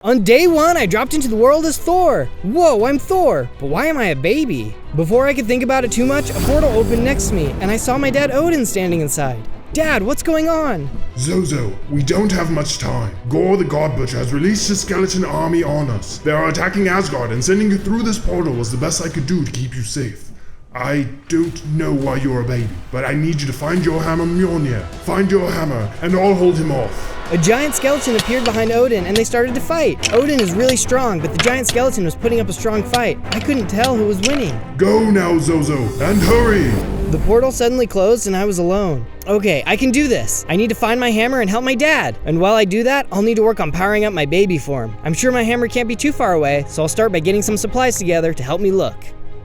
On day 1, I dropped into the world as Thor. Whoa, I'm Thor, but why am I a baby? Before I could think about it too much, a portal opened next to me, and I saw my dad Odin standing inside. Dad, what's going on? Zozo, we don't have much time. Gorr the God Butcher has released his skeleton army on us. They are attacking Asgard, and sending you through this portal was the best I could do to keep you safe. I don't know why you're a baby, but I need you to find your hammer Mjolnir. Find your hammer, and I'll hold him off. A giant skeleton appeared behind Odin, and they started to fight. Odin is really strong, but the giant skeleton was putting up a strong fight. I couldn't tell who was winning. Go now, Zozo, and hurry! The portal suddenly closed, and I was alone. Okay, I can do this. I need to find my hammer and help my dad. And while I do that, I'll need to work on powering up my baby form. I'm sure my hammer can't be too far away, so I'll start by getting some supplies together to help me look.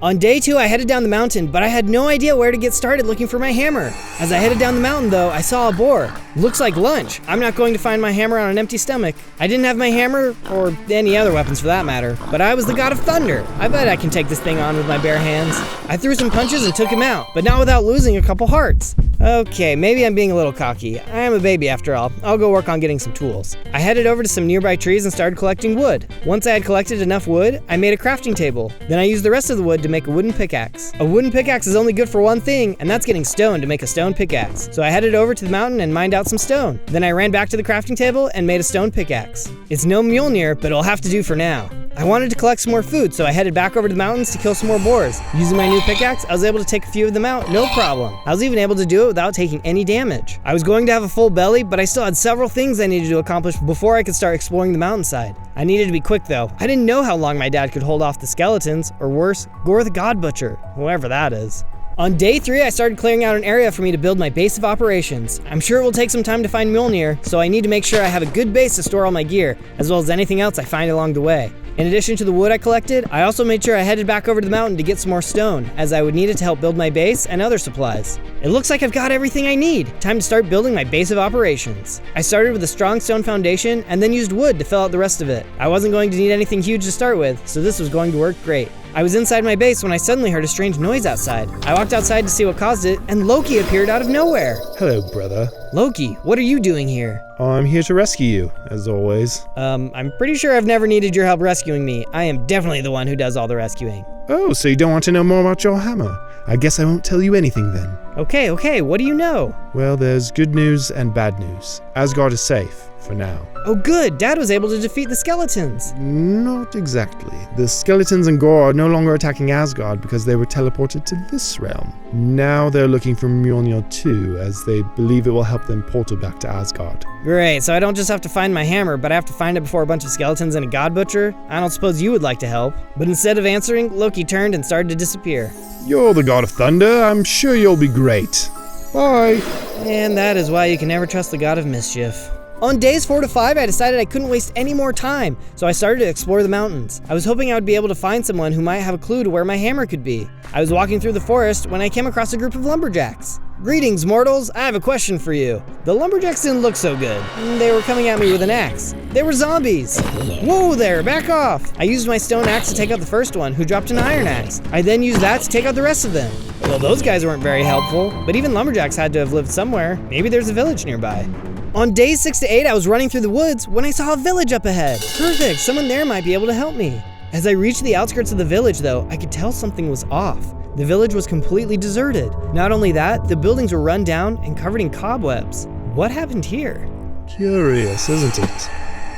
On day 2, I headed down the mountain, but I had no idea where to get started looking for my hammer. As I headed down the mountain though, I saw a boar. Looks like lunch. I'm not going to find my hammer on an empty stomach. I didn't have my hammer, or any other weapons for that matter, but I was the god of thunder. I bet I can take this thing on with my bare hands. I threw some punches and took him out, but not without losing a couple hearts. Okay, maybe I'm being a little cocky. I am a baby after all. I'll go work on getting some tools. I headed over to some nearby trees and started collecting wood. Once I had collected enough wood, I made a crafting table. Then I used the rest of the wood to make a wooden pickaxe. A wooden pickaxe is only good for one thing, and that's getting stone to make a stone pickaxe. So I headed over to the mountain and mined out some stone. Then I ran back to the crafting table and made a stone pickaxe. It's no Mjolnir, but it'll have to do for now. I wanted to collect some more food, so I headed back over to the mountains to kill some more boars. Using my new pickaxe, I was able to take a few of them out, no problem. I was even able to do it without taking any damage. I was going to have a full belly, but I still had several things I needed to accomplish before I could start exploring the mountainside. I needed to be quick though. I didn't know how long my dad could hold off the skeletons, or worse, Gorr the God Butcher, whoever that is. On day 3, I started clearing out an area for me to build my base of operations. I'm sure it will take some time to find Mjolnir, so I need to make sure I have a good base to store all my gear, as well as anything else I find along the way. In addition to the wood I collected, I also made sure I headed back over to the mountain to get some more stone, as I would need it to help build my base and other supplies. It looks like I've got everything I need. Time to start building my base of operations. I started with a strong stone foundation and then used wood to fill out the rest of it. I wasn't going to need anything huge to start with, so this was going to work great. I was inside my base when I suddenly heard a strange noise outside. I walked outside to see what caused it, and Loki appeared out of nowhere. Hello, brother. Loki, what are you doing here? I'm here to rescue you, as always. I'm pretty sure I've never needed your help rescuing me. I am definitely the one who does all the rescuing. Oh, so you don't want to know more about your hammer? I guess I won't tell you anything then. Okay, what do you know? Well, there's good news and bad news. Asgard is safe, for now. Oh good, Dad was able to defeat the skeletons. Not exactly. The skeletons and Gorr are no longer attacking Asgard because they were teleported to this realm. Now they're looking for Mjolnir too, as they believe it will help them portal back to Asgard. Great, so I don't just have to find my hammer, but I have to find it before a bunch of skeletons and a god butcher? I don't suppose you would like to help. But instead of answering, Loki turned and started to disappear. You're the god of thunder. I'm sure you'll be great. Bye. And that is why you can never trust the god of mischief. On days 4 to 5, I decided I couldn't waste any more time, so I started to explore the mountains. I was hoping I would be able to find someone who might have a clue to where my hammer could be. I was walking through the forest when I came across a group of lumberjacks. Greetings, mortals. I have a question for you. The lumberjacks didn't look so good. They were coming at me with an axe. They were zombies. Whoa there, back off. I used my stone axe to take out the first one, who dropped an iron axe. I then used that to take out the rest of them. Well, those guys weren't very helpful, but even lumberjacks had to have lived somewhere. Maybe there's a village nearby. On days 6 to 8, I was running through the woods when I saw a village up ahead. Perfect, someone there might be able to help me. As I reached the outskirts of the village though, I could tell something was off. The village was completely deserted. Not only that, the buildings were run down and covered in cobwebs. What happened here? Curious, isn't it?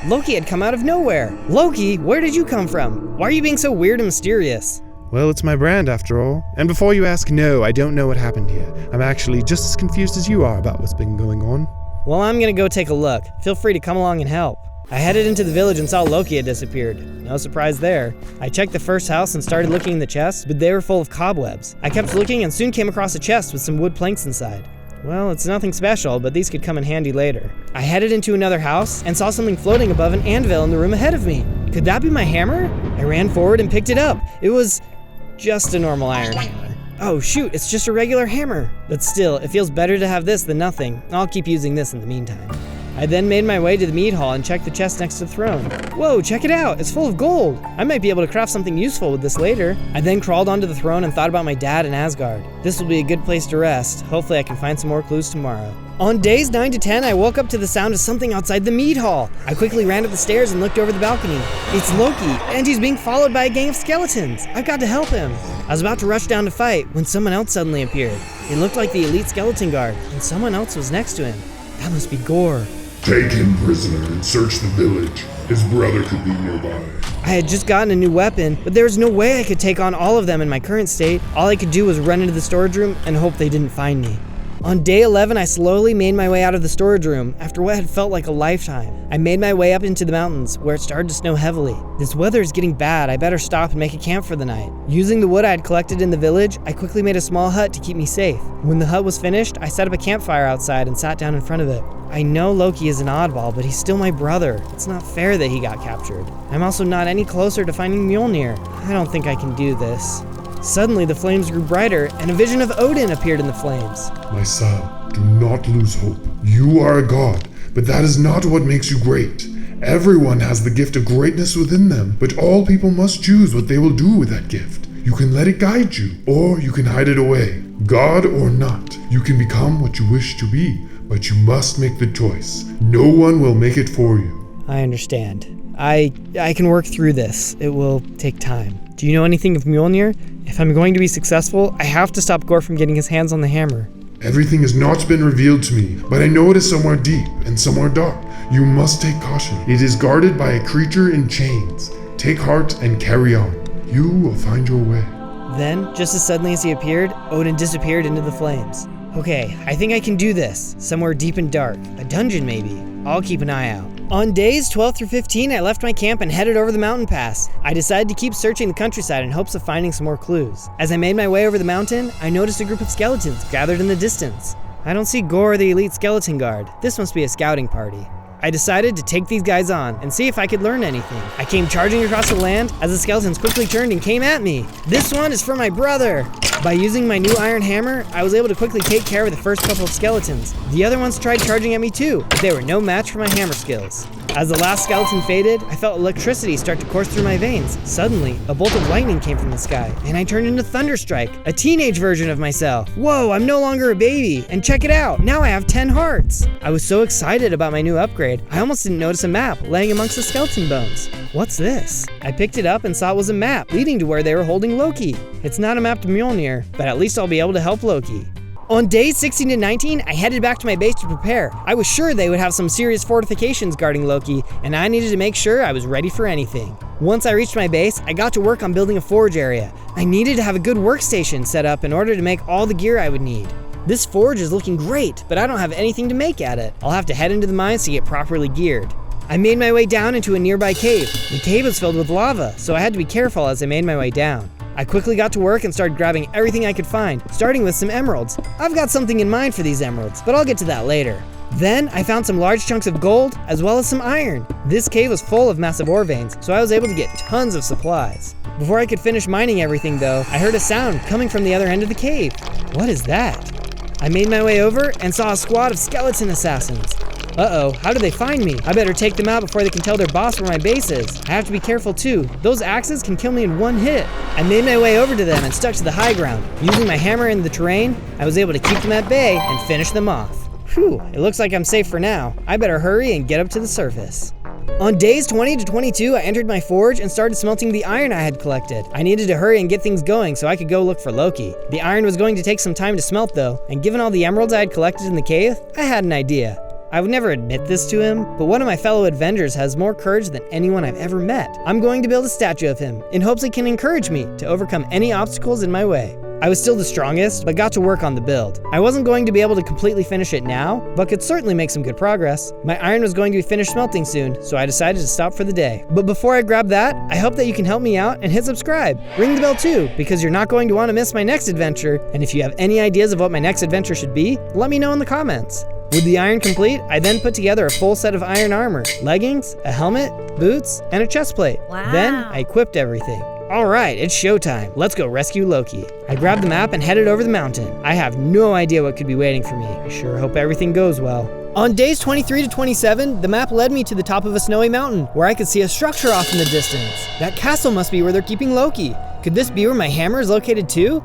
Loki had come out of nowhere. Loki, where did you come from? Why are you being so weird and mysterious? Well, it's my brand after all. And before you ask, no, I don't know what happened here. I'm actually just as confused as you are about what's been going on. Well, I'm gonna go take a look. Feel free to come along and help. I headed into the village and saw Loki had disappeared. No surprise there. I checked the first house and started looking in the chests, but they were full of cobwebs. I kept looking and soon came across a chest with some wood planks inside. Well, it's nothing special, but these could come in handy later. I headed into another house and saw something floating above an anvil in the room ahead of me. Could that be my hammer? I ran forward and picked it up. It was just a normal iron hammer. Oh shoot, it's just a regular hammer. But still, it feels better to have this than nothing. I'll keep using this in the meantime. I then made my way to the mead hall and checked the chest next to the throne. Whoa, check it out, it's full of gold. I might be able to craft something useful with this later. I then crawled onto the throne and thought about my dad in Asgard. This will be a good place to rest. Hopefully I can find some more clues tomorrow. On days 9 to 10, I woke up to the sound of something outside the mead hall. I quickly ran up the stairs and looked over the balcony. It's Loki, and he's being followed by a gang of skeletons. I've got to help him. I was about to rush down to fight when someone else suddenly appeared. It looked like the elite skeleton guard, and someone else was next to him. That must be Gorr. Take him prisoner and search the village. His brother could be nearby. I had just gotten a new weapon, but there was no way I could take on all of them in my current state. All I could do was run into the storage room and hope they didn't find me. On day 11, I slowly made my way out of the storage room after what had felt like a lifetime. I made my way up into the mountains where it started to snow heavily. This weather is getting bad, I better stop and make a camp for the night. Using the wood I had collected in the village, I quickly made a small hut to keep me safe. When the hut was finished, I set up a campfire outside and sat down in front of it. I know Loki is an oddball, but he's still my brother. It's not fair that he got captured. I'm also not any closer to finding Mjolnir. I don't think I can do this. Suddenly, the flames grew brighter, and a vision of Odin appeared in the flames. My son, do not lose hope. You are a god, but that is not what makes you great. Everyone has the gift of greatness within them, but all people must choose what they will do with that gift. You can let it guide you, or you can hide it away. God or not, you can become what you wish to be, but you must make the choice. No one will make it for you. I understand. I can work through this. It will take time. Do you know anything of Mjolnir? If I'm going to be successful, I have to stop Gorr from getting his hands on the hammer. Everything has not been revealed to me, but I know it is somewhere deep and somewhere dark. You must take caution. It is guarded by a creature in chains. Take heart and carry on. You will find your way. Then, just as suddenly as he appeared, Odin disappeared into the flames. Okay, I think I can do this. Somewhere deep and dark. A dungeon, maybe. I'll keep an eye out. On days 12 through 15, I left my camp and headed over the mountain pass. I decided to keep searching the countryside in hopes of finding some more clues. As I made my way over the mountain, I noticed a group of skeletons gathered in the distance. I don't see Gorr or the elite skeleton guard. This must be a scouting party. I decided to take these guys on and see if I could learn anything. I came charging across the land as the skeletons quickly turned and came at me. This one is for my brother. By using my new iron hammer, I was able to quickly take care of the first couple of skeletons. The other ones tried charging at me too, but they were no match for my hammer skills. As the last skeleton faded, I felt electricity start to course through my veins. Suddenly, a bolt of lightning came from the sky, and I turned into Thunderstrike, a teenage version of myself. Whoa, I'm no longer a baby, and check it out, now I have 10 hearts. I was so excited about my new upgrade, I almost didn't notice a map laying amongst the skeleton bones. What's this? I picked it up and saw it was a map leading to where they were holding Loki. It's not a map to Mjolnir, but at least I'll be able to help Loki. On days 16 to 19, I headed back to my base to prepare. I was sure they would have some serious fortifications guarding Loki, and I needed to make sure I was ready for anything. Once I reached my base, I got to work on building a forge area. I needed to have a good workstation set up in order to make all the gear I would need. This forge is looking great, but I don't have anything to make at it. I'll have to head into the mines to get properly geared. I made my way down into a nearby cave. The cave was filled with lava, so I had to be careful as I made my way down. I quickly got to work and started grabbing everything I could find, starting with some emeralds. I've got something in mind for these emeralds, but I'll get to that later. Then I found some large chunks of gold, as well as some iron. This cave was full of massive ore veins, so I was able to get tons of supplies. Before I could finish mining everything though, I heard a sound coming from the other end of the cave. What is that? I made my way over and saw a squad of skeleton assassins. Uh-oh, how did they find me? I better take them out before they can tell their boss where my base is. I have to be careful too. Those axes can kill me in one hit. I made my way over to them and stuck to the high ground. Using my hammer in the terrain, I was able to keep them at bay and finish them off. Whew, it looks like I'm safe for now. I better hurry and get up to the surface. On days 20 to 22, I entered my forge and started smelting the iron I had collected. I needed to hurry and get things going so I could go look for Loki. The iron was going to take some time to smelt though, and given all the emeralds I had collected in the cave, I had an idea. I would never admit this to him, but one of my fellow Avengers has more courage than anyone I've ever met. I'm going to build a statue of him, in hopes it can encourage me to overcome any obstacles in my way. I was still the strongest, but got to work on the build. I wasn't going to be able to completely finish it now, but could certainly make some good progress. My iron was going to be finished smelting soon, so I decided to stop for the day. But before I grab that, I hope that you can help me out and hit subscribe. Ring the bell too, because you're not going to want to miss my next adventure, and if you have any ideas of what my next adventure should be, let me know in the comments. With the iron complete, I then put together a full set of iron armor, leggings, a helmet, boots, and a chest plate. Wow. Then I equipped everything. Alright, it's showtime. Let's go rescue Loki. I grabbed the map and headed over the mountain. I have no idea what could be waiting for me. I sure hope everything goes well. On days 23 to 27, the map led me to the top of a snowy mountain, where I could see a structure off in the distance. That castle must be where they're keeping Loki. Could this be where my hammer is located too?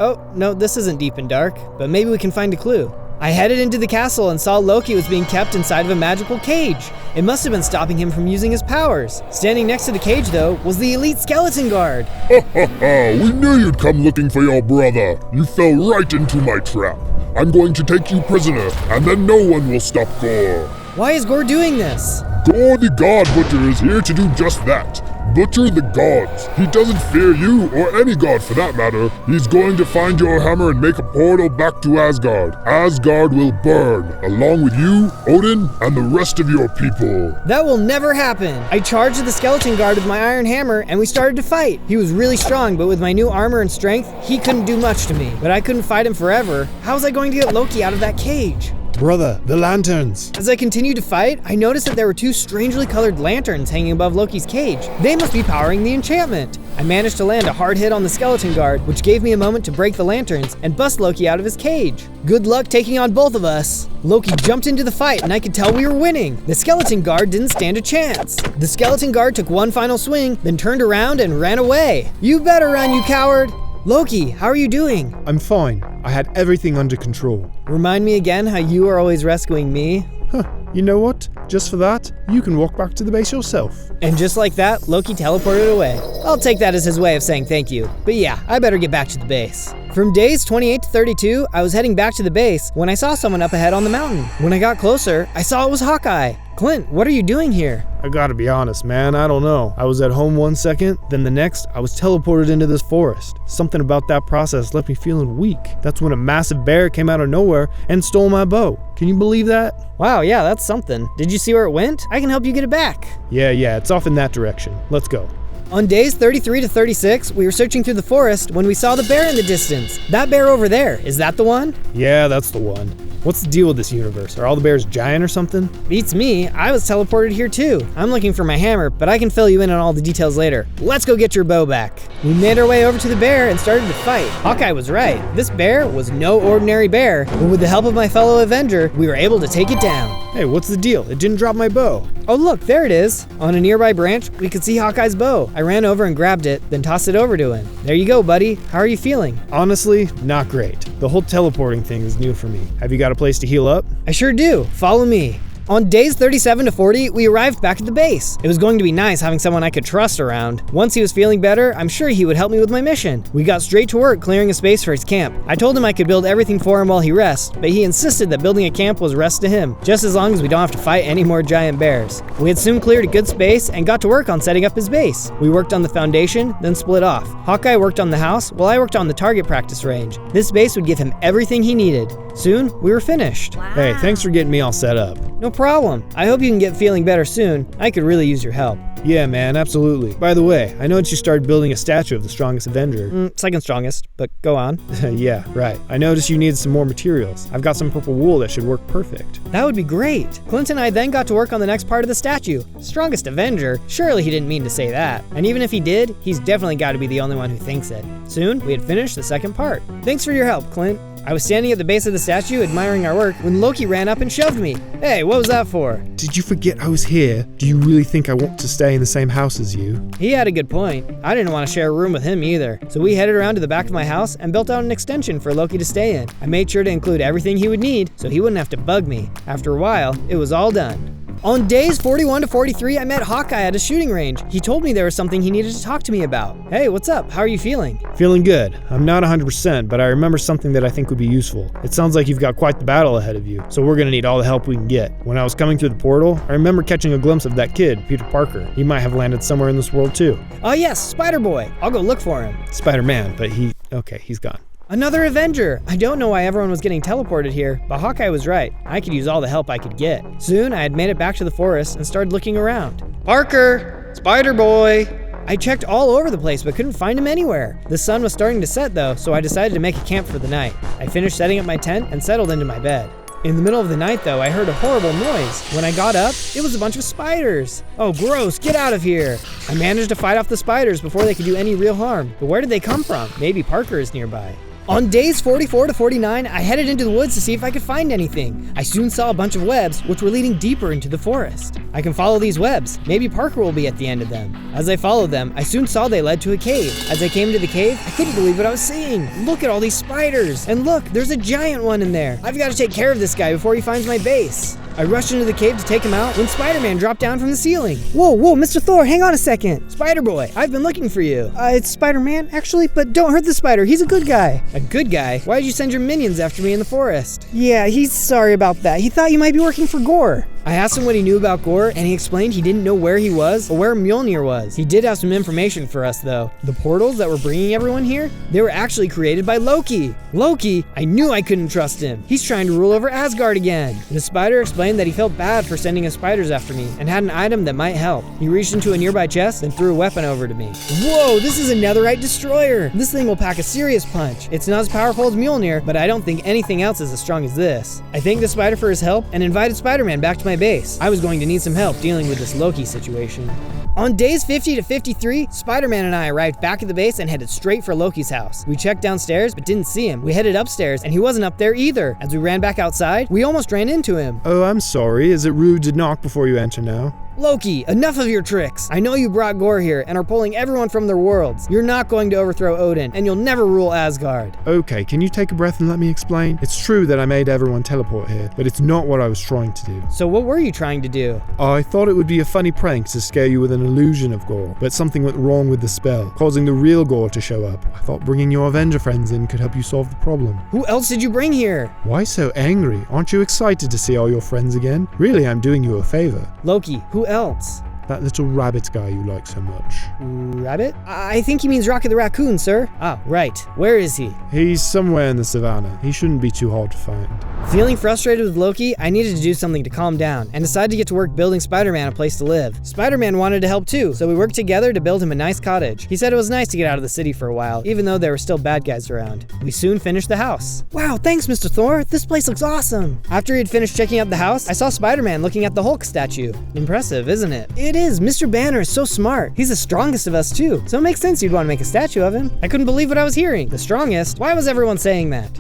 Oh, no, this isn't deep and dark, but maybe we can find a clue. I headed into the castle and saw Loki was being kept inside of a magical cage. It must have been stopping him from using his powers. Standing next to the cage, though, was the elite skeleton guard. Ha ha ha! We knew you'd come looking for your brother. You fell right into my trap. I'm going to take you prisoner, and then no one will stop Gorr. Why is Gorr doing this? Gorr the God Butcher is here to do just that. Butcher the gods. He doesn't fear you, or any god for that matter. He's going to find your hammer and make a portal back to Asgard. Asgard will burn, along with you, Odin, and the rest of your people. That will never happen. I charged the skeleton guard with my iron hammer and we started to fight. He was really strong, but with my new armor and strength, he couldn't do much to me. But I couldn't fight him forever. How was I going to get Loki out of that cage? Brother, the lanterns. As I continued to fight, I noticed that there were two strangely colored lanterns hanging above Loki's cage. They must be powering the enchantment. I managed to land a hard hit on the skeleton guard, which gave me a moment to break the lanterns and bust Loki out of his cage. Good luck taking on both of us. Loki jumped into the fight and I could tell we were winning. The skeleton guard didn't stand a chance. The skeleton guard took one final swing, then turned around and ran away. You better run, you coward. Loki, how are you doing? I'm fine. I had everything under control. Remind me again how you are always rescuing me. Huh, you know what? Just for that, you can walk back to the base yourself. And just like that, Loki teleported away. I'll take that as his way of saying thank you. But yeah, I better get back to the base. From days 28 to 32, I was heading back to the base when I saw someone up ahead on the mountain. When I got closer, I saw it was Hawkeye. Clint, what are you doing here? I gotta be honest, man, I don't know. I was at home one second, then the next, I was teleported into this forest. Something about that process left me feeling weak. That's when a massive bear came out of nowhere and stole my bow. Can you believe that? Wow, yeah, that's something. Did you see where it went? I can help you get it back. Yeah, it's off in that direction. Let's go. On days 33 to 36, we were searching through the forest when we saw the bear in the distance. That bear over there, is that the one? Yeah, that's the one. What's the deal with this universe? Are all the bears giant or something? Beats me, I was teleported here too. I'm looking for my hammer, but I can fill you in on all the details later. Let's go get your bow back. We made our way over to the bear and started to fight. Hawkeye was right. This bear was no ordinary bear, but with the help of my fellow Avenger, we were able to take it down. Hey, what's the deal? It didn't drop my bow. Oh look, there it is. On a nearby branch, we could see Hawkeye's bow. I ran over and grabbed it, then tossed it over to him. There you go, buddy. How are you feeling? Honestly, not great. The whole teleporting thing is new for me. Have you got a place to heal up? I sure do. Follow me. On days 37 to 40, we arrived back at the base. It was going to be nice having someone I could trust around. Once he was feeling better, I'm sure he would help me with my mission. We got straight to work clearing a space for his camp. I told him I could build everything for him while he rests, but he insisted that building a camp was rest to him, just as long as we don't have to fight any more giant bears. We had soon cleared a good space and got to work on setting up his base. We worked on the foundation, then split off. Hawkeye worked on the house, while I worked on the target practice range. This base would give him everything he needed. Soon, we were finished. Wow. Hey, thanks for getting me all set up. No problem. I hope you can get feeling better soon. I could really use your help. Yeah, man, absolutely. By the way, I noticed you started building a statue of the strongest Avenger. Second strongest, but go on. Yeah, right. I noticed you needed some more materials. I've got some purple wool that should work perfect. That would be great. Clint and I then got to work on the next part of the statue. Strongest Avenger? Surely he didn't mean to say that. And even if he did, he's definitely got to be the only one who thinks it. Soon, we had finished the second part. Thanks for your help, Clint. I was standing at the base of the statue admiring our work when Loki ran up and shoved me. Hey, what was that for? Did you forget I was here? Do you really think I want to stay in the same house as you? He had a good point. I didn't want to share a room with him either. So we headed around to the back of my house and built out an extension for Loki to stay in. I made sure to include everything he would need so he wouldn't have to bug me. After a while, it was all done. On days 41 to 43, I met Hawkeye at a shooting range. He told me there was something he needed to talk to me about. Hey, what's up? How are you feeling? Feeling good. I'm not 100%, but I remember something that I think would be useful. It sounds like you've got quite the battle ahead of you, so we're gonna need all the help we can get. When I was coming through the portal, I remember catching a glimpse of that kid, Peter Parker. He might have landed somewhere in this world too. Oh yes, Spider-Boy. I'll go look for him. Spider-Man, but he's gone. Another Avenger! I don't know why everyone was getting teleported here, but Hawkeye was right. I could use all the help I could get. Soon, I had made it back to the forest and started looking around. Parker! Spider-Boy! I checked all over the place but couldn't find him anywhere. The sun was starting to set though, so I decided to make a camp for the night. I finished setting up my tent and settled into my bed. In the middle of the night though, I heard a horrible noise. When I got up, it was a bunch of spiders. Oh gross, get out of here! I managed to fight off the spiders before they could do any real harm. But where did they come from? Maybe Parker is nearby. On days 44 to 49, I headed into the woods to see if I could find anything. I soon saw a bunch of webs, which were leading deeper into the forest. I can follow these webs. Maybe Parker will be at the end of them. As I followed them, I soon saw they led to a cave. As I came to the cave, I couldn't believe what I was seeing. Look at all these spiders. And look, there's a giant one in there. I've got to take care of this guy before he finds my base. I rushed into the cave to take him out when Spider-Man dropped down from the ceiling. Whoa, Mr. Thor, hang on a second. Spider-Boy, I've been looking for you. It's Spider-Man, actually, but don't hurt the spider. He's a good guy. A good guy? Why did you send your minions after me in the forest? Yeah, he's sorry about that. He thought you might be working for Gorr. I asked him what he knew about Gorr, and he explained he didn't know where he was or where Mjolnir was. He did have some information for us, though. The portals that were bringing everyone here, they were actually created by Loki. Loki? I knew I couldn't trust him. He's trying to rule over Asgard again. The spider explained that he felt bad for sending his spiders after me and had an item that might help. He reached into a nearby chest and threw a weapon over to me. Whoa, this is a netherite destroyer. This thing will pack a serious punch. It's not as powerful as Mjolnir, but I don't think anything else is as strong as this. I thanked the spider for his help and invited Spider-Man back to my base. I was going to need some help dealing with this Loki situation. On days 50 to 53, Spider-Man and I arrived back at the base and headed straight for Loki's house. We checked downstairs but didn't see him. We headed upstairs and he wasn't up there either. As we ran back outside, we almost ran into him. Oh, I'm sorry. Is it rude to knock before you enter now? Loki, enough of your tricks. I know you brought Gorr here and are pulling everyone from their worlds. You're not going to overthrow Odin, and you'll never rule Asgard. Okay, can you take a breath and let me explain? It's true that I made everyone teleport here, but it's not what I was trying to do. So what were you trying to do? I thought it would be a funny prank to scare you with an illusion of Gorr, but something went wrong with the spell, causing the real Gorr to show up. I thought bringing your Avenger friends in could help you solve the problem. Who else did you bring here? Why so angry? Aren't you excited to see all your friends again? Really, I'm doing you a favor. Loki, who else? That little rabbit guy you like so much. Rabbit? I think he means Rocket the Raccoon, sir. Ah, right. Where is he? He's somewhere in the savannah. He shouldn't be too hard to find. Feeling frustrated with Loki, I needed to do something to calm down and decided to get to work building Spider-Man a place to live. Spider-Man wanted to help too, so we worked together to build him a nice cottage. He said it was nice to get out of the city for a while, even though there were still bad guys around. We soon finished the house. Wow, thanks, Mr. Thor. This place looks awesome. After he had finished checking out the house, I saw Spider-Man looking at the Hulk statue. Impressive, isn't it? It is. Mr. Banner is so smart. He's the strongest of us too, so it makes sense you'd want to make a statue of him. I couldn't believe what I was hearing. The strongest? Why was everyone saying that?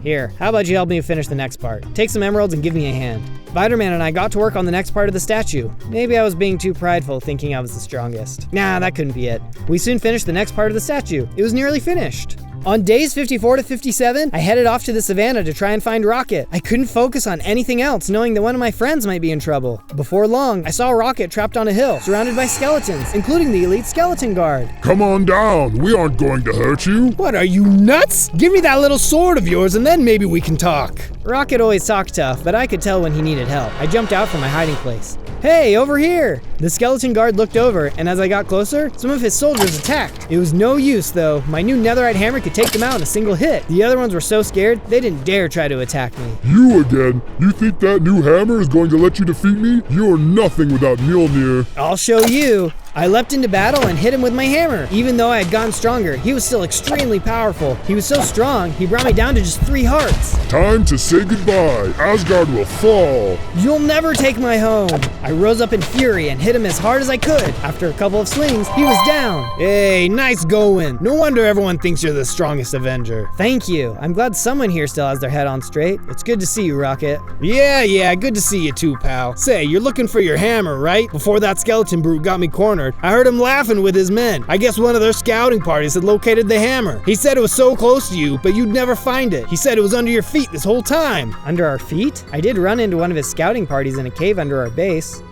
Here, how about you help me finish the next part? Take some emeralds and give me a hand. Spider-Man and I got to work on the next part of the statue. Maybe I was being too prideful thinking I was the strongest. Nah, that couldn't be it. We soon finished the next part of the statue. It was nearly finished. On days 54 to 57, I headed off to the savannah to try and find Rocket. I couldn't focus on anything else, knowing that one of my friends might be in trouble. Before long, I saw Rocket trapped on a hill, surrounded by skeletons, including the elite skeleton guard. Come on down. We aren't going to hurt you. What, are you nuts? Give me that little sword of yours and then maybe we can talk. Rocket always talked tough, but I could tell when he needed help. I jumped out from my hiding place. Hey, over here! The skeleton guard looked over, and as I got closer, some of his soldiers attacked. It was no use, though. My new netherite hammer could take them out in a single hit. The other ones were so scared, they didn't dare try to attack me. You again? You think that new hammer is going to let you defeat me? You're nothing without Mjolnir. I'll show you. I leapt into battle and hit him with my hammer. Even though I had gotten stronger, he was still extremely powerful. He was so strong, he brought me down to just 3 hearts. Time to say goodbye. Asgard will fall. You'll never take my home. I rose up in fury and hit him as hard as I could. After a couple of swings, he was down. Hey, nice going. No wonder everyone thinks you're the strongest Avenger. Thank you. I'm glad someone here still has their head on straight. It's good to see you, Rocket. Yeah, good to see you too, pal. Say, you're looking for your hammer, right? Before that skeleton brute got me cornered, I heard him laughing with his men. I guess one of their scouting parties had located the hammer. He said it was so close to you, but you'd never find it. He said it was under your feet this whole time. Under our feet? I did run into one of his scouting parties in a cave under our base.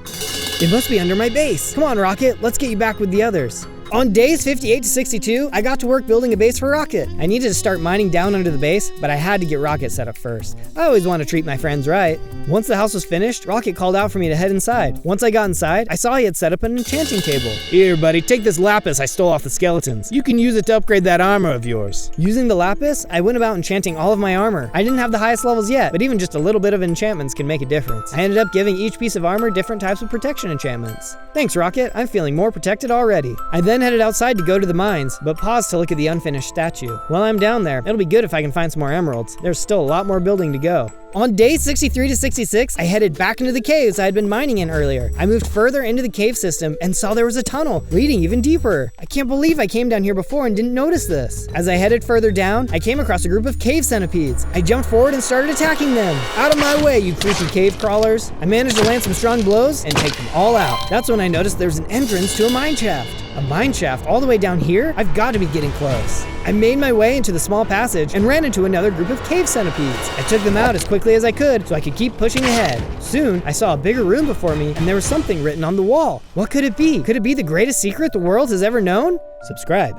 It must be under my base. Come on, Rocket, let's get you back with the others. On days 58 to 62, I got to work building a base for Rocket. I needed to start mining down under the base, but I had to get Rocket set up first. I always want to treat my friends right. Once the house was finished, Rocket called out for me to head inside. Once I got inside, I saw he had set up an enchanting table. Here, buddy, take this lapis I stole off the skeletons. You can use it to upgrade that armor of yours. Using the lapis, I went about enchanting all of my armor. I didn't have the highest levels yet, but even just a little bit of enchantments can make a difference. I ended up giving each piece of armor different types of protection enchantments. Thanks, Rocket. I'm feeling more protected already. I then headed outside to go to the mines, but paused to look at the unfinished statue. While I'm down there, it'll be good if I can find some more emeralds. There's still a lot more building to go. On day 63 to 66, I headed back into the caves I had been mining in earlier. I moved further into the cave system and saw there was a tunnel leading even deeper. I can't believe I came down here before and didn't notice this. As I headed further down, I came across a group of cave centipedes. I jumped forward and started attacking them. Out of my way, you creepy cave crawlers. I managed to land some strong blows and take them all out. That's when I noticed there's an entrance to a mine shaft. A mine shaft all the way down here? I've got to be getting close. I made my way into the small passage and ran into another group of cave centipedes. I took them out as quickly as I could so I could keep pushing ahead. Soon, I saw a bigger room before me and there was something written on the wall. What could it be? Could it be the greatest secret the world has ever known? Subscribe.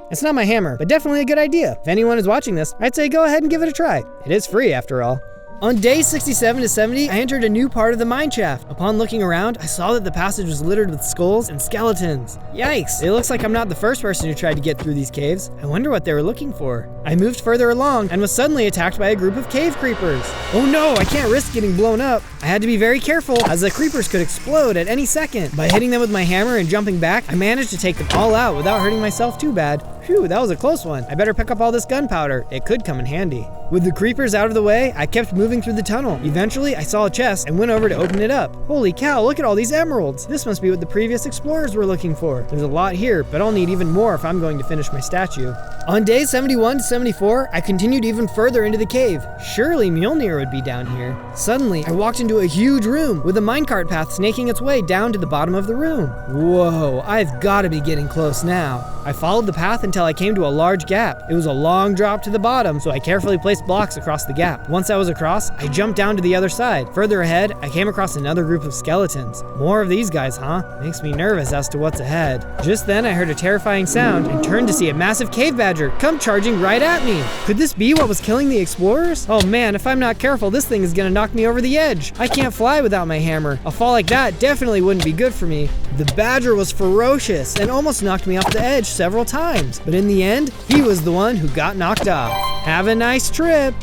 It's not my hammer, but definitely a good idea. If anyone is watching this, I'd say go ahead and give it a try. It is free after all. On day 67 to 70, I entered a new part of the mine shaft. Upon looking around, I saw that the passage was littered with skulls and skeletons. Yikes, it looks like I'm not the first person who tried to get through these caves. I wonder what they were looking for. I moved further along and was suddenly attacked by a group of cave creepers. Oh no, I can't risk getting blown up. I had to be very careful as the creepers could explode at any second. By hitting them with my hammer and jumping back, I managed to take them all out without hurting myself too bad. Phew, that was a close one. I better pick up all this gunpowder. It could come in handy. With the creepers out of the way, I kept moving through the tunnel. Eventually, I saw a chest and went over to open it up. Holy cow, look at all these emeralds. This must be what the previous explorers were looking for. There's a lot here, but I'll need even more if I'm going to finish my statue. On day 71 to 74, I continued even further into the cave. Surely Mjolnir would be down here. Suddenly, I walked into a huge room with a minecart path snaking its way down to the bottom of the room. Whoa, I've got to be getting close now. I followed the path until I came to a large gap. It was a long drop to the bottom, so I carefully placed blocks across the gap. Once I was across, I jumped down to the other side. Further ahead, I came across another group of skeletons. More of these guys, huh? Makes me nervous as to what's ahead. Just then, I heard a terrifying sound and turned to see a massive cave badger come charging right at me. Could this be what was killing the explorers? Oh man, if I'm not careful, this thing is gonna knock me over the edge. I can't fly without my hammer. A fall like that definitely wouldn't be good for me. The badger was ferocious and almost knocked me off the edge several times, but in the end, he was the one who got knocked off. Have a nice trip.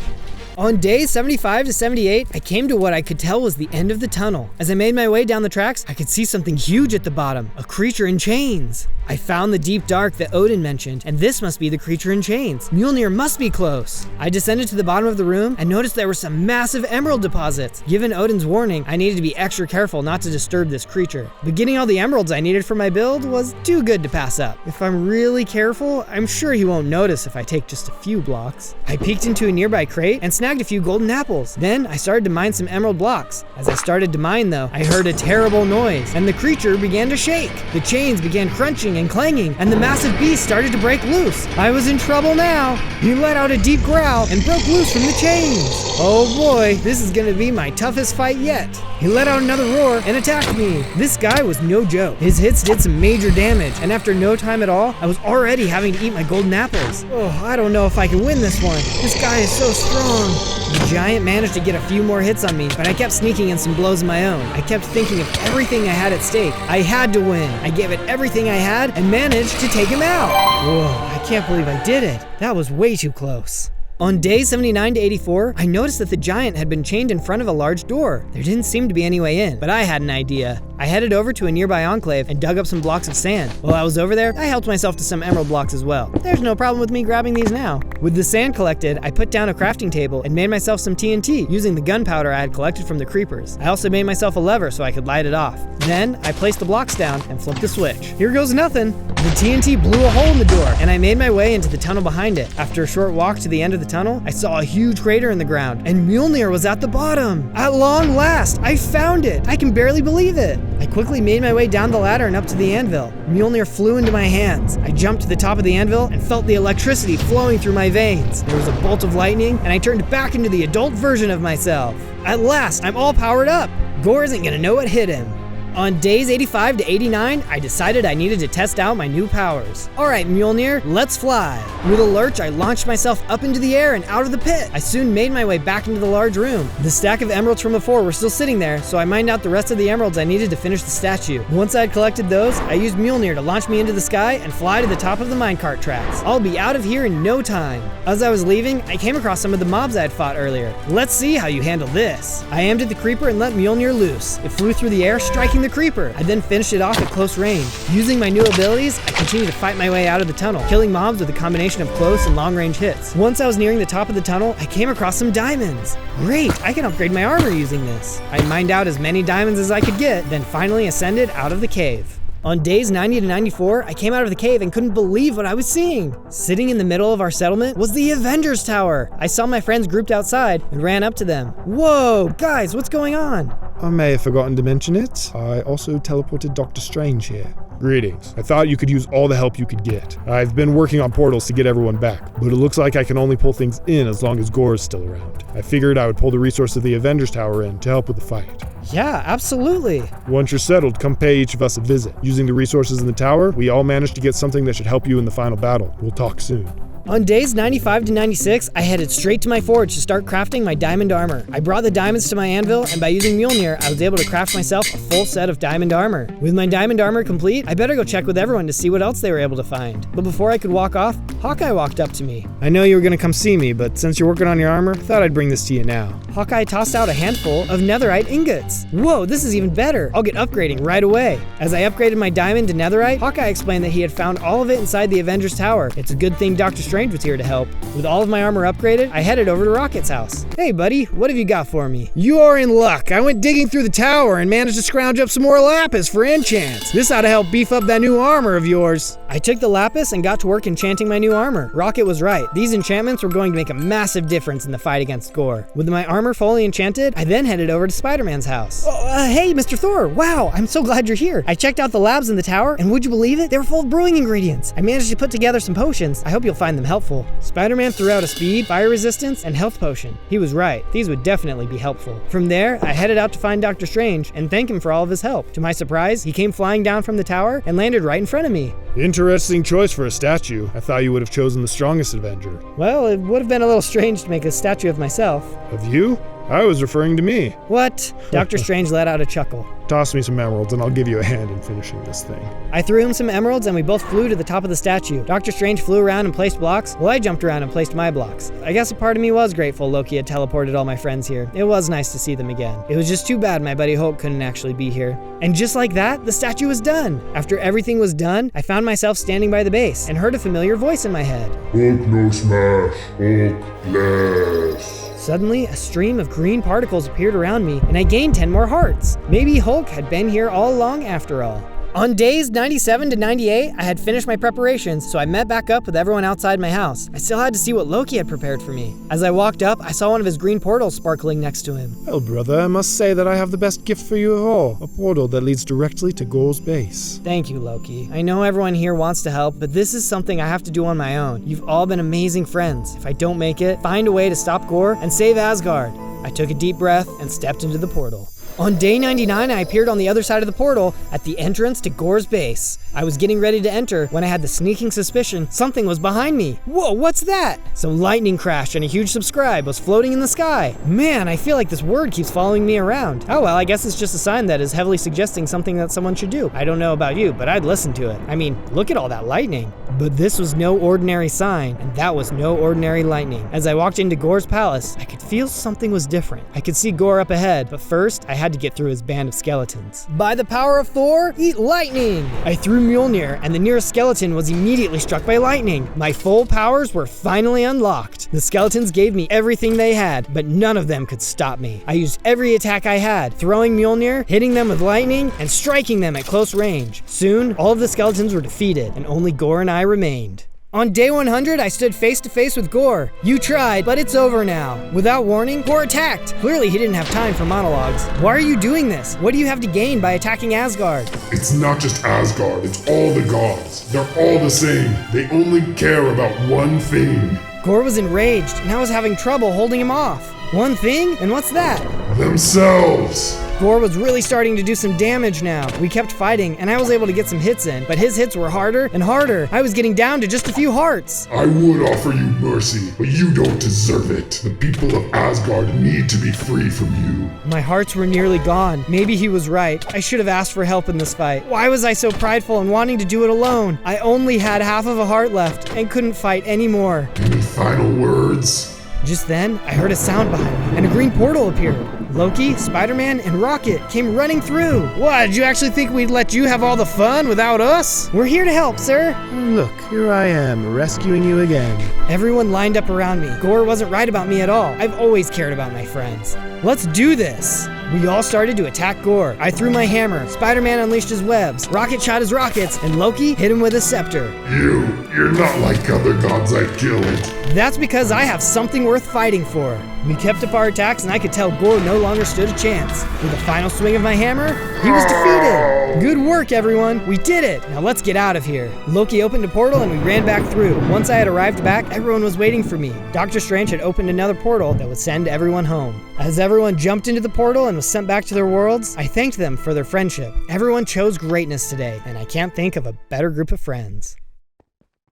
On days 75 to 78, I came to what I could tell was the end of the tunnel. As I made my way down the tracks, I could see something huge at the bottom, a creature in chains. I found the deep dark that Odin mentioned, and this must be the creature in chains. Mjolnir must be close. I descended to the bottom of the room and noticed there were some massive emerald deposits. Given Odin's warning, I needed to be extra careful not to disturb this creature. But getting all the emeralds I needed for my build was too good to pass up. If I'm really careful, I'm sure he won't notice if I take just a few blocks. I peeked into a nearby crate and snagged a few golden apples. Then I started to mine some emerald blocks. As I started to mine though, I heard a terrible noise and the creature began to shake. The chains began crunching and clanging and the massive beast started to break loose. I was in trouble now. He let out a deep growl and broke loose from the chains. Oh boy, this is gonna be my toughest fight yet. He let out another roar and attacked me. This guy was no joke. His hits did some major damage and after no time at all, I was already having to eat my golden apples. Oh, I don't know if I can win this one. This guy is so strong. The giant managed to get a few more hits on me, but I kept sneaking in some blows of my own. I kept thinking of everything I had at stake. I had to win. I gave it everything I had and managed to take him out. Whoa, I can't believe I did it. That was way too close. On day 79 to 84, I noticed that the giant had been chained in front of a large door. There didn't seem to be any way in, but I had an idea. I headed over to a nearby enclave and dug up some blocks of sand. While I was over there, I helped myself to some emerald blocks as well. There's no problem with me grabbing these now. With the sand collected, I put down a crafting table and made myself some TNT using the gunpowder I had collected from the creepers. I also made myself a lever so I could light it off. Then, I placed the blocks down and flipped the switch. Here goes nothing. The TNT blew a hole in the door, and I made my way into the tunnel behind it. After a short walk to the end of the tunnel, I saw a huge crater in the ground, and Mjolnir was at the bottom. At long last, I found it. I can barely believe it. I quickly made my way down the ladder and up to the anvil. Mjolnir flew into my hands. I jumped to the top of the anvil and felt the electricity flowing through my veins. There was a bolt of lightning, and I turned back into the adult version of myself. At last, I'm all powered up. Gorr isn't gonna know what hit him. On days 85 to 89, I decided I needed to test out my new powers. Alright Mjolnir, let's fly. With a lurch, I launched myself up into the air and out of the pit. I soon made my way back into the large room. The stack of emeralds from before were still sitting there, so I mined out the rest of the emeralds I needed to finish the statue. Once I had collected those, I used Mjolnir to launch me into the sky and fly to the top of the minecart tracks. I'll be out of here in no time. As I was leaving, I came across some of the mobs I had fought earlier. Let's see how you handle this. I aimed at the creeper and let Mjolnir loose. It flew through the air, striking the creeper. I then finished it off at close range. Using my new abilities, I continued to fight my way out of the tunnel, killing mobs with a combination of close and long range hits. Once I was nearing the top of the tunnel, I came across some diamonds. Great, I can upgrade my armor using this. I mined out as many diamonds as I could get, then finally ascended out of the cave. On days 90 to 94, I came out of the cave and couldn't believe what I was seeing. Sitting in the middle of our settlement was the Avengers Tower. I saw my friends grouped outside and ran up to them. Whoa, guys, what's going on? I may have forgotten to mention it. I also teleported Doctor Strange here. Greetings. I thought you could use all the help you could get. I've been working on portals to get everyone back, but it looks like I can only pull things in as long as Gorr is still around. I figured I would pull the resources of the Avengers Tower in to help with the fight. Yeah, absolutely. Once you're settled, come pay each of us a visit. Using the resources in the tower, we all managed to get something that should help you in the final battle. We'll talk soon. On days 95 to 96, I headed straight to my forge to start crafting my diamond armor. I brought the diamonds to my anvil, and by using Mjolnir, I was able to craft myself a full set of diamond armor. With my diamond armor complete, I better go check with everyone to see what else they were able to find. But before I could walk off, Hawkeye walked up to me. I know you were gonna come see me, but since you're working on your armor, I thought I'd bring this to you now. Hawkeye tossed out a handful of netherite ingots. Whoa, this is even better. I'll get upgrading right away. As I upgraded my diamond to netherite, Hawkeye explained that he had found all of it inside the Avengers Tower. It's a good thing Doctor Strange was here to help. With all of my armor upgraded, I headed over to Rocket's house. Hey buddy, what have you got for me? You are in luck. I went digging through the tower and managed to scrounge up some more lapis for enchants. This ought to help beef up that new armor of yours. I took the lapis and got to work enchanting my new armor. Rocket was right. These enchantments were going to make a massive difference in the fight against Gorr. With my armor fully enchanted, I then headed over to Spider-Man's house. Hey, Mr. Thor. Wow, I'm so glad you're here. I checked out the labs in the tower, and would you believe it? They were full of brewing ingredients. I managed to put together some potions. I hope you'll find them helpful. Spider-Man threw out a speed, fire resistance, and health potion. He was right. These would definitely be helpful. From there, I headed out to find Doctor Strange and thank him for all of his help. To my surprise, he came flying down from the tower and landed right in front of me. Interesting choice for a statue. I thought you would have chosen the strongest Avenger. Well, it would have been a little strange to make a statue of myself. Of you? I was referring to me. What? Dr. Strange let out a chuckle. Toss me some emeralds and I'll give you a hand in finishing this thing. I threw him some emeralds and we both flew to the top of the statue. Dr. Strange flew around and placed blocks, while I jumped around and placed my blocks. I guess a part of me was grateful Loki had teleported all my friends here. It was nice to see them again. It was just too bad my buddy Hulk couldn't actually be here. And just like that, the statue was done. After everything was done, I found myself standing by the base and heard a familiar voice in my head. Hulk no smash, Hulk less. Suddenly, a stream of green particles appeared around me, and I gained 10 more hearts. Maybe Hulk had been here all along after all. On days 97 to 98, I had finished my preparations, so I met back up with everyone outside my house. I still had to see what Loki had prepared for me. As I walked up, I saw one of his green portals sparkling next to him. Well, brother, I must say that I have the best gift for you of all. A portal that leads directly to Gorr's base. Thank you, Loki. I know everyone here wants to help, but this is something I have to do on my own. You've all been amazing friends. If I don't make it, find a way to stop Gorr and save Asgard. I took a deep breath and stepped into the portal. On day 99, I appeared on the other side of the portal at the entrance to Gorr's base. I was getting ready to enter when I had the sneaking suspicion something was behind me. Whoa, what's that? Some lightning crash and a huge subscribe was floating in the sky. Man, I feel like this word keeps following me around. Oh well, I guess it's just a sign that is heavily suggesting something that someone should do. I don't know about you, but I'd listen to it. I mean, look at all that lightning. But this was no ordinary sign, and that was no ordinary lightning. As I walked into Gorr's palace, I could feel something was different. I could see Gorr up ahead, but first, I had to get through his band of skeletons. By the power of Thor, eat lightning! I threw Mjolnir, and the nearest skeleton was immediately struck by lightning. My full powers were finally unlocked. The skeletons gave me everything they had, but none of them could stop me. I used every attack I had, throwing Mjolnir, hitting them with lightning, and striking them at close range. Soon, all of the skeletons were defeated, and only Gorr and I remained. On day 100, I stood face to face with Gorr. You tried, but it's over now. Without warning, Gorr attacked. Clearly, he didn't have time for monologues. Why are you doing this? What do you have to gain by attacking Asgard? It's not just Asgard, it's all the gods. They're all the same. They only care about one thing. Gorr was enraged, and I was having trouble holding him off. One thing? And what's that? Themselves. Gorr was really starting to do some damage now. We kept fighting, and I was able to get some hits in, but his hits were harder and harder. I was getting down to just a few hearts. I would offer you mercy, but you don't deserve it. The people of Asgard need to be free from you. My hearts were nearly gone. Maybe he was right. I should have asked for help in this fight. Why was I so prideful and wanting to do it alone? I only had half of a heart left and couldn't fight anymore. Any final words? Just then, I heard a sound behind me, and a green portal appeared. Loki, Spider-Man, and Rocket came running through. What, did you actually think we'd let you have all the fun without us? We're here to help, sir. Look, here I am, rescuing you again. Everyone lined up around me. Gorr wasn't right about me at all. I've always cared about my friends. Let's do this. We all started to attack Gorr. I threw my hammer, Spider-Man unleashed his webs, Rocket shot his rockets, and Loki hit him with his scepter. You're not like other gods I've killed. That's because I have something worth fighting for. We kept up our attacks and I could tell Gorr no longer stood a chance. With a final swing of my hammer, he was defeated. Good work, everyone. We did it. Now let's get out of here. Loki opened a portal and we ran back through. Once I had arrived back, everyone was waiting for me. Doctor Strange had opened another portal that would send everyone home. As everyone jumped into the portal and was sent back to their worlds, I thanked them for their friendship. Everyone chose greatness today, and I can't think of a better group of friends.